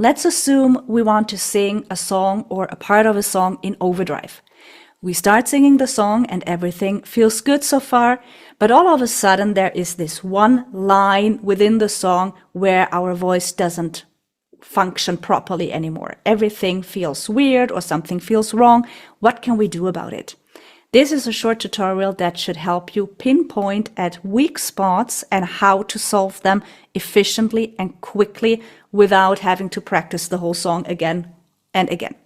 Let's assume we want to sing a song or a part of a song in overdrive. We start singing the song and everything feels good so far, but all of a sudden there is this one line within the song where our voice doesn't function properly anymore. Everything feels weird or something feels wrong. What can we do about it? This is a short tutorial that should help you pinpoint at weak spots and how to solve them efficiently and quickly without having to practice the whole song again and again.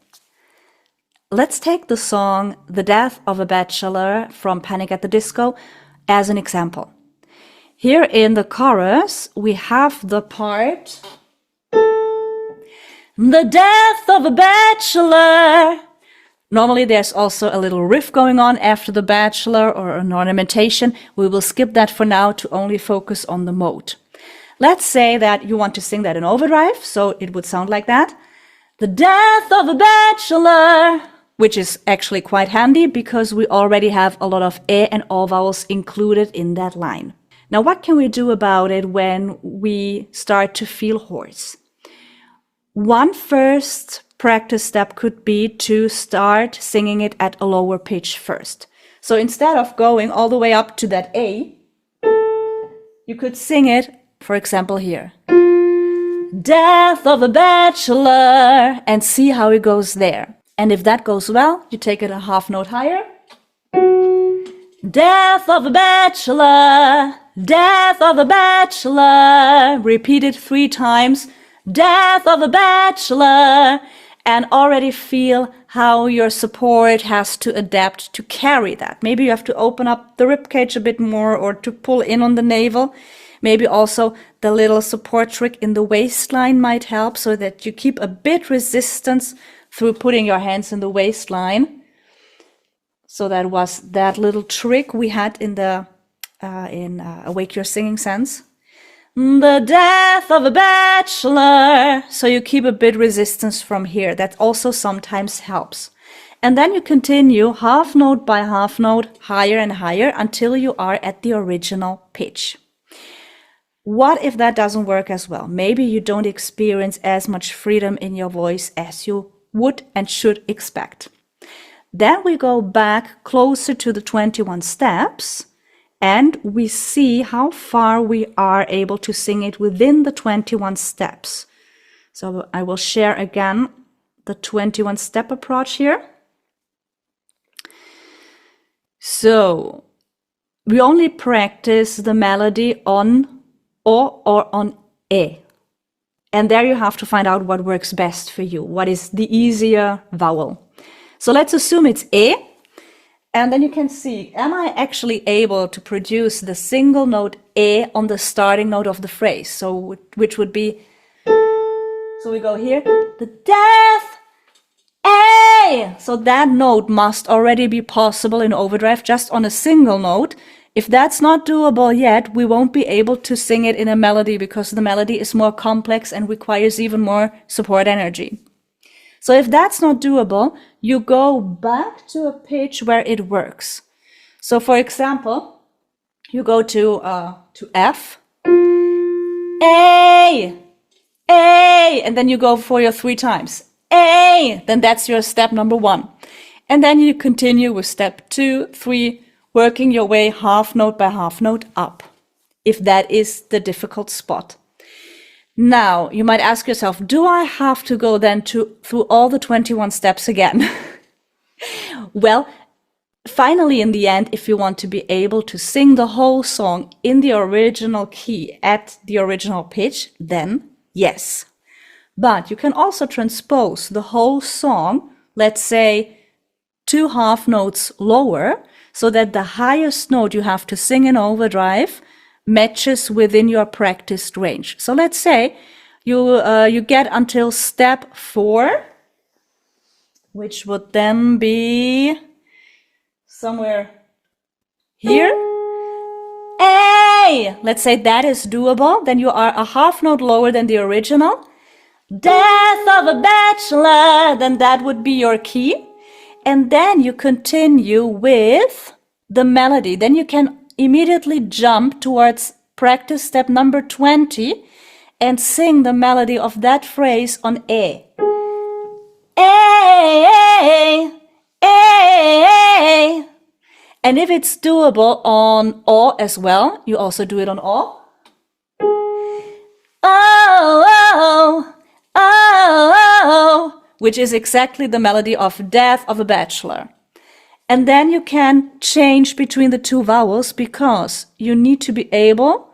Let's take the song The Death of a Bachelor from Panic at the Disco as an example. Here in the chorus, we have the part, the death of a bachelor. Normally there's also a little riff going on after the bachelor or an ornamentation. We will skip that for now to only focus on the mode. Let's say that you want to sing that in overdrive, so it would sound like that. The death of a bachelor, which is actually quite handy because we already have a lot of e and o vowels included in that line. Now, what can we do about it when we start to feel hoarse? One first practice step could be to start singing it at a lower pitch first. So instead of going all the way up to that A, you could sing it, for example, here. Death of a bachelor, and see how it goes there. And if that goes well, you take it a half note higher. Death of a bachelor, death of a bachelor. Repeat it 3 times. Death of a bachelor. And already feel how your support has to adapt to carry that. Maybe you have to open up the ribcage a bit more or to pull in on the navel. Maybe also the little support trick in the waistline might help so that you keep a bit resistance through putting your hands in the waistline. So that was that little trick we had in the Awake Your Singing Sense. The death of a bachelor. So you keep a bit resistance from here. That also sometimes helps. And then you continue half note by half note, higher and higher until you are at the original pitch. What if that doesn't work as well? Maybe you don't experience as much freedom in your voice as you would and should expect. Then we go back closer to the 21 steps and we see how far we are able to sing it within the 21 steps. So I will share again the 21 step approach here. So we only practice the melody on O or on E. And there you have to find out what works best for you. What is the easier vowel? So let's assume it's E. And then you can see, am I actually able to produce the single note E on the starting note of the phrase? So which would be, so we go here, the death, A. So that note must already be possible in overdrive just on a single note. If that's not doable yet, we won't be able to sing it in a melody because the melody is more complex and requires even more support energy. So if that's not doable, you go back to a pitch where it works. So for example, you go to F, A, and then you go for your 3 times. A, then that's your step number 1. And then you continue with step 2, 3, working your way half note by half note up, if that is the difficult spot. Now, you might ask yourself, do I have to go then through all the 21 steps again? Well, finally, in the end, if you want to be able to sing the whole song in the original key at the original pitch, then yes. But you can also transpose the whole song, let's say 2 half notes lower, so that the highest note you have to sing in overdrive matches within your practiced range. So let's say you get until step 4, which would then be somewhere here. A! Let's say that is doable. Then you are a half note lower than the original. Death of a bachelor! Then that would be your key. And then you continue with the melody. Then you can immediately jump towards practice step number 20 and sing the melody of that phrase on A. A, A. And if it's doable on O as well, you also do it on O. Oh, oh, oh, which is exactly the melody of Death of a Bachelor. And then you can change between the two vowels because you need to be able,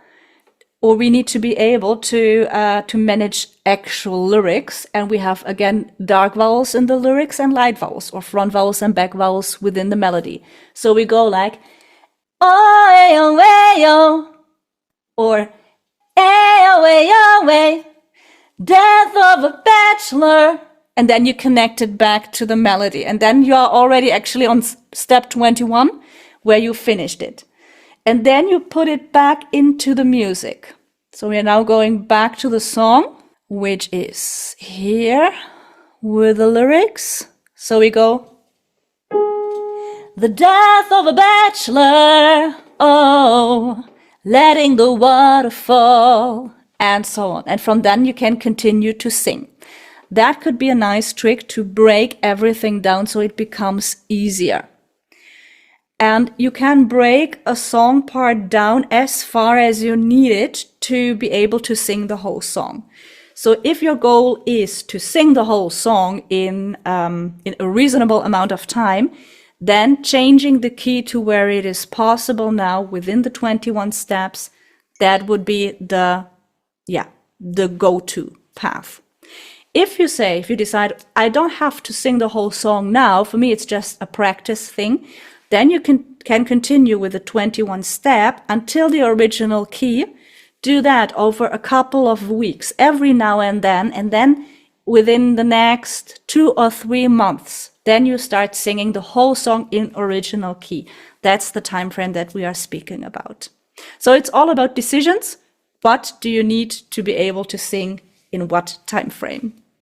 or we need to be able to manage actual lyrics. And we have, again, dark vowels in the lyrics and light vowels, or front vowels and back vowels within the melody. So we go like, oh, or away, Death of a Bachelor. And then you connect it back to the melody. And then you are already actually on step 21, where you finished it. And then you put it back into the music. So we are now going back to the song, which is here with the lyrics. So we go, the death of a bachelor, oh, letting the water fall, and so on. And from then you can continue to sing. That could be a nice trick to break everything down so it becomes easier. And you can break a song part down as far as you need it to be able to sing the whole song. So if your goal is to sing the whole song in a reasonable amount of time, then changing the key to where it is possible now within the 21 steps, that would be the go-to path. If you decide, I don't have to sing the whole song now, for me it's just a practice thing, then you can continue with the 21 step until the original key. Do that over a couple of weeks, every now and then within the next 2 or 3 months, then you start singing the whole song in original key. That's the time frame that we are speaking about. So it's all about decisions. What do you need to be able to sing in what time frame?